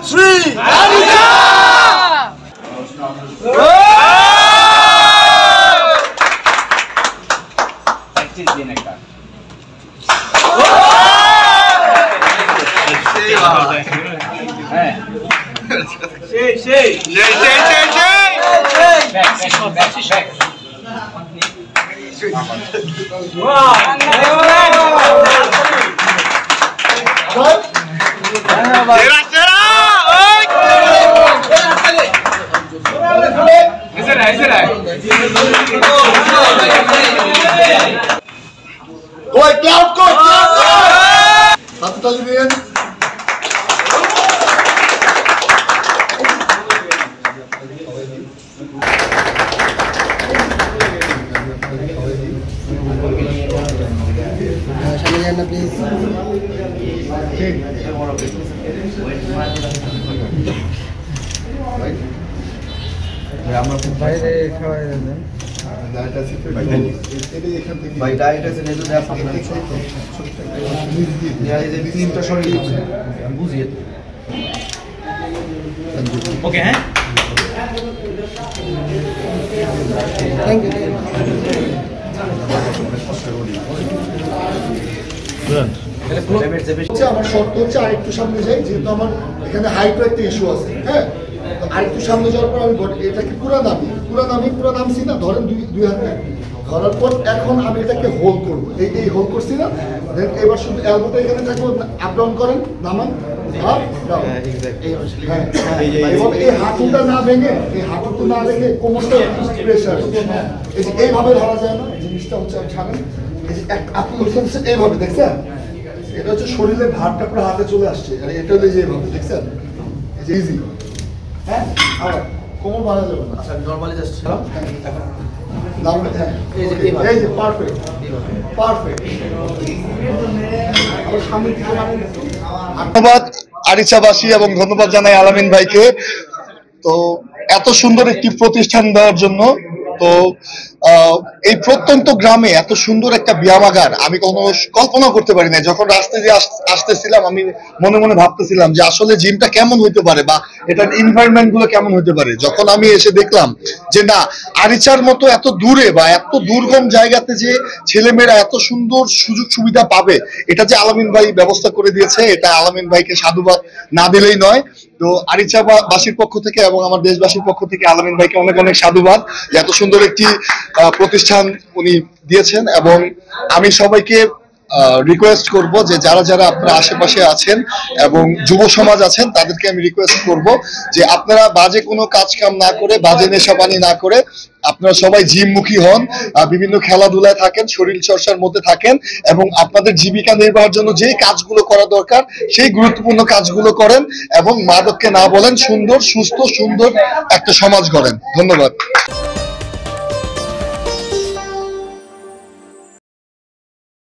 Three. Please. Okay, huh? Thank you. আমার শর্ত হচ্ছে আরেকটু সামনে যাই, যেহেতু আমার এখানে হাইটের একটা ইস্যু আছে। হ্যাঁ, আরেকটু সামনে যাওয়ার পর আমি এটাকে পুরা নামছি না, ধরেন দুই হাতে ধরার পর এখন আমি এটাকে হোল্ড করবো, এই হোল্ড করছি না, দেন এবার শুধু এলবোটা এখানে থাকবো, আপ ডাউন করেন, নামান আপ ডাউন। এবং এই হাঁটুটা না ভেঙে, এই হাঁটুটা না রেখে কোমরটা প্রেশার, এইভাবে ধরা যায় না। জিনিসটা হচ্ছে ছাড়েন, আপনি এইভাবে দেখছেন, এটা হচ্ছে শরীরের ভারটা পুরো হাতে চলে আসছে, আর এটা হলো এইভাবে দেখছেন, ইজি। হ্যাঁ, আবার কোমর বাড়া যাবে না। আচ্ছা, নরমালি জাস্ট এই যে পারফেক্ট পারফেক্ট। ধন্যবাদ আরিচাবাসী এবং ধন্যবাদ জানাই আলামিন ভাইকে, তো এত সুন্দর একটি প্রতিষ্ঠান দেওয়ার জন্য। তো এই প্রত্যন্ত গ্রামে এত সুন্দর একটা ব্যায়ামাগার আমি কখনো কল্পনা করতে পারি না। যখন রাস্তায় দিয়ে আসতেছিলাম আমি মনে মনে ভাবতেছিলাম যে আসলে জিমটা কেমন হইতে পারে বা এটার এনভায়রনমেন্ট গুলো কেমন হইতে পারে। যখন আমি এসে দেখলাম যে না, আরিচার মতো এত দূরে বা এত দুর্গম জায়গাতে যে ছেলেমেয়েরা এত সুন্দর সুযোগ সুবিধা পাবে, এটা যে আলামিন ভাই ব্যবস্থা করে দিয়েছে, এটা আলামিন ভাইকে সাধুবাদ না দিলেই নয়। তো আরিচাবাসীর পক্ষ থেকে এবং আমার দেশবাসীর পক্ষ থেকে আলামিন ভাইকে অনেক অনেক সাধুবাদ, যে এত সুন্দর একটি প্রতিষ্ঠান উনি দিয়েছেন। এবং আমি সবাইকে রিকোয়েস্ট করব যে যারা যারা আপনারা আশেপাশে আছেন এবং যুব সমাজ আছেন, তাদেরকে আমি রিকোয়েস্ট করব যে আপনারা বাজে কোনো কাজ কাম না করে, বাজে নেশাপানি না করে আপনারা সবাই জিমমুখী হন, বিভিন্ন খেলাধুলায় থাকেন, শরীর চর্চার মধ্যে থাকেন এবং আপনাদের জীবিকা নির্বাহের জন্য যে কাজগুলো করা দরকার সেই গুরুত্বপূর্ণ কাজগুলো করেন এবং মাদককে না বলেন, সুন্দর সুস্থ সুন্দর একটা সমাজ গড়েন। ধন্যবাদ।